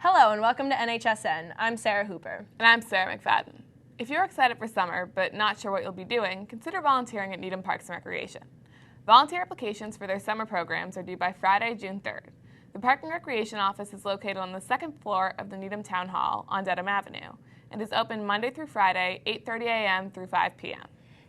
Hello and welcome to NHSN. I'm Sarah Hooper. And I'm Sarah McFadden. If you're excited for summer but not sure what you'll be doing, consider volunteering at Needham Parks and Recreation. Volunteer applications for their summer programs are due by Friday, June 3rd. The Park and Recreation office is located on the second floor of the Needham Town Hall on Dedham Avenue and is open Monday through Friday, 8:30 a.m. through 5 p.m.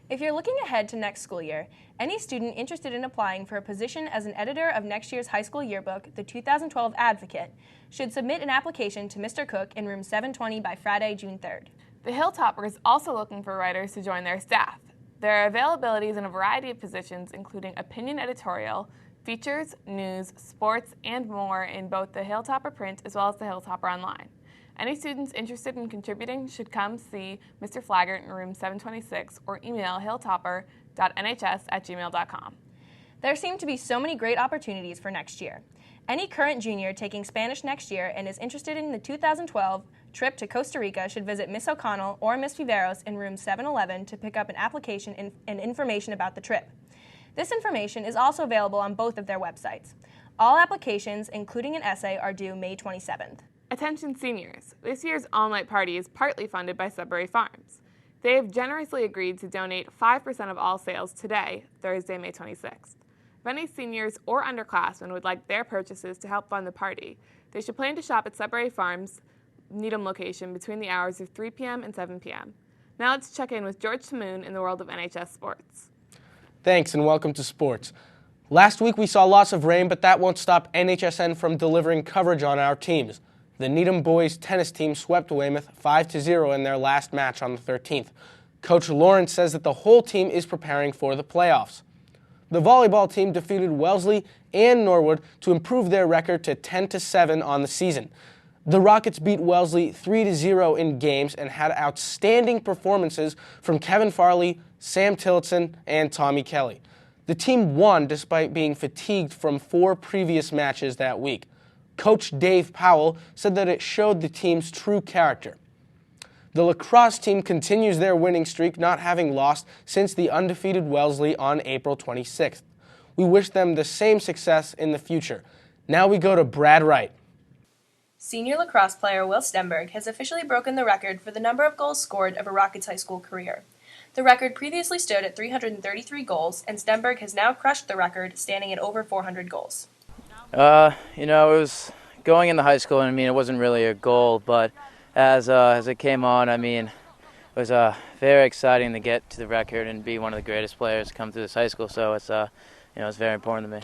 If you're looking ahead to next school year, any student interested in applying for a position as an editor of next year's high school yearbook, the 2012 Advocate, should submit an application to Mr. Cook in room 720 by Friday, June 3rd. The Hilltopper is also looking for writers to join their staff. There are availabilities in a variety of positions, including opinion editorial, features, news, sports, and more in both the Hilltopper print as well as the Hilltopper online. Any students interested in contributing should come see Mr. Flaggart in room 726 or email hilltopper.nhs@gmail.com. There seem to be so many great opportunities for next year. Any current junior taking Spanish next year and is interested in the 2012 trip to Costa Rica should visit Miss O'Connell or Miss Viveros in room 711 to pick up an application and information about the trip. This information is also available on both of their websites. All applications, including an essay, are due May 27th. Attention seniors, this year's all-night party is partly funded by Sudbury Farms. They have generously agreed to donate 5% of all sales today, Thursday, May 26th. If any seniors or underclassmen would like their purchases to help fund the party, they should plan to shop at Sudbury Farms' Needham location between the hours of 3 p.m. and 7 p.m. Now let's check in with George Samoon in the world of NHS sports. Thanks and welcome to sports. Last week we saw lots of rain, but that won't stop NHSN from delivering coverage on our teams. The Needham boys tennis team swept Weymouth 5-0 in their last match on the 13th. Coach Lawrence says that the whole team is preparing for the playoffs. The volleyball team defeated Wellesley and Norwood to improve their record to 10-7 on the season. The Rockets beat Wellesley 3-0 in games and had outstanding performances from Kevin Farley, Sam Tillotson, and Tommy Kelly. The team won despite being fatigued from 4 previous matches that week. Coach Dave Powell said that it showed the team's true character. The lacrosse team continues their winning streak, not having lost since the undefeated Wellesley on April 26th. We wish them the same success in the future. Now we go to Brad Wright. Senior lacrosse player Will Stenberg has officially broken the record for the number of goals scored of a Rockets high school career. The record previously stood at 333 goals, and Stenberg has now crushed the record, standing at over 400 goals. It was going into high school, and it wasn't really a goal, but as it came on, it was very exciting to get to the record and be one of the greatest players to come through this high school. So it's it's very important to me.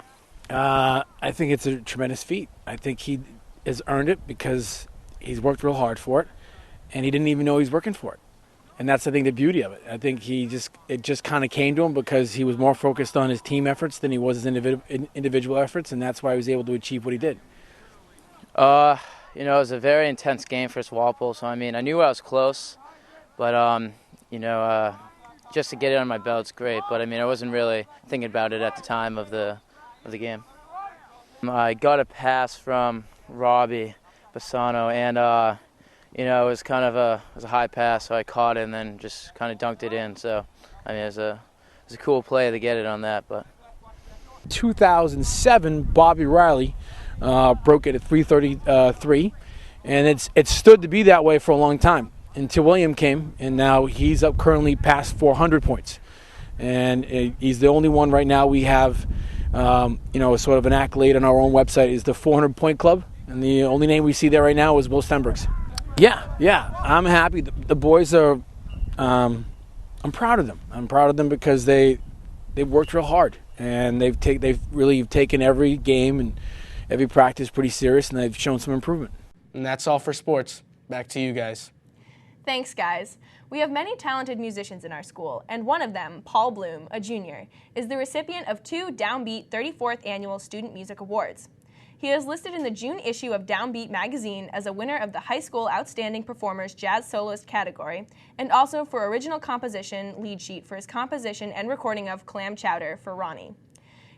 I think it's a tremendous feat. I think he has earned it because he's worked real hard for it, and he didn't even know he's working for it. And that's, I think, the beauty of it. I think it just kind of came to him because he was more focused on his team efforts than he was his individual efforts, and that's why he was able to achieve what he did. It was a very intense game for Walpole, so I knew I was close, but just to get it on my belt's great. But I wasn't really thinking about it at the time of the game. I got a pass from Robbie Bassano, and it was kind of a high pass, so I caught it and then just kind of dunked it in. So, it was a cool play to get it on that. But 2007, Bobby Riley broke it at 333, and it stood to be that way for a long time until William came, and now he's up currently past 400 points. And he's the only one right now we have, sort of an accolade on our own website is the 400-point club, and the only name we see there right now is Will Stenberg's. Yeah, I'm happy. The boys are, I'm proud of them. I'm proud of them because they've worked real hard, and they've really taken every game and every practice pretty serious, and they've shown some improvement. And that's all for sports. Back to you guys. Thanks, guys. We have many talented musicians in our school, and one of them, Paul Bloom, a junior, is the recipient of 2 Downbeat 34th Annual Student Music Awards. He is listed in the June issue of Downbeat magazine as a winner of the High School Outstanding Performers Jazz Soloist category, and also for Original Composition lead sheet for his composition and recording of Clam Chowder for Ronnie.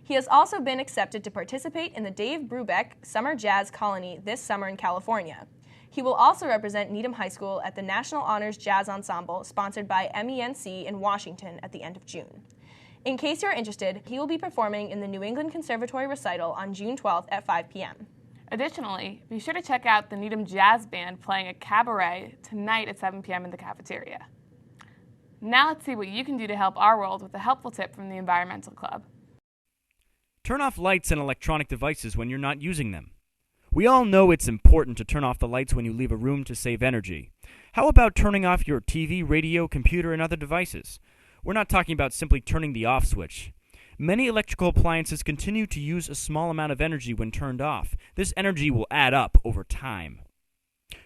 He has also been accepted to participate in the Dave Brubeck Summer Jazz Colony this summer in California. He will also represent Needham High School at the National Honors Jazz Ensemble, sponsored by MENC in Washington at the end of June. In case you're interested, he will be performing in the New England Conservatory recital on June 12th at 5 p.m. Additionally, be sure to check out the Needham Jazz Band playing a cabaret tonight at 7 p.m. in the cafeteria. Now let's see what you can do to help our world with a helpful tip from the Environmental Club. Turn off lights and electronic devices when you're not using them. We all know it's important to turn off the lights when you leave a room to save energy. How about turning off your TV, radio, computer, and other devices? We're not talking about simply turning the off switch. Many electrical appliances continue to use a small amount of energy when turned off. This energy will add up over time.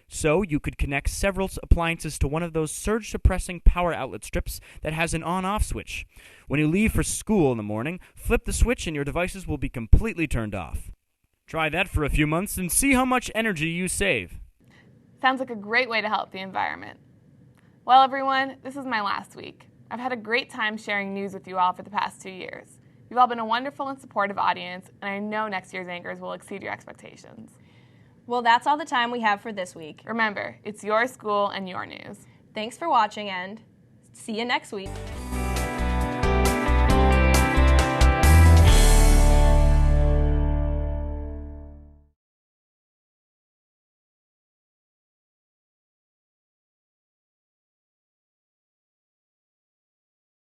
So you could connect several appliances to one of those surge-suppressing power outlet strips that has an on-off switch. When you leave for school in the morning, flip the switch and your devices will be completely turned off. Try that for a few months and see how much energy you save. Sounds like a great way to help the environment. Well, everyone, this is my last week. I've had a great time sharing news with you all for the past 2 years. You've all been a wonderful and supportive audience, and I know next year's anchors will exceed your expectations. Well, that's all the time we have for this week. Remember, it's your school and your news. Thanks for watching, and see you next week.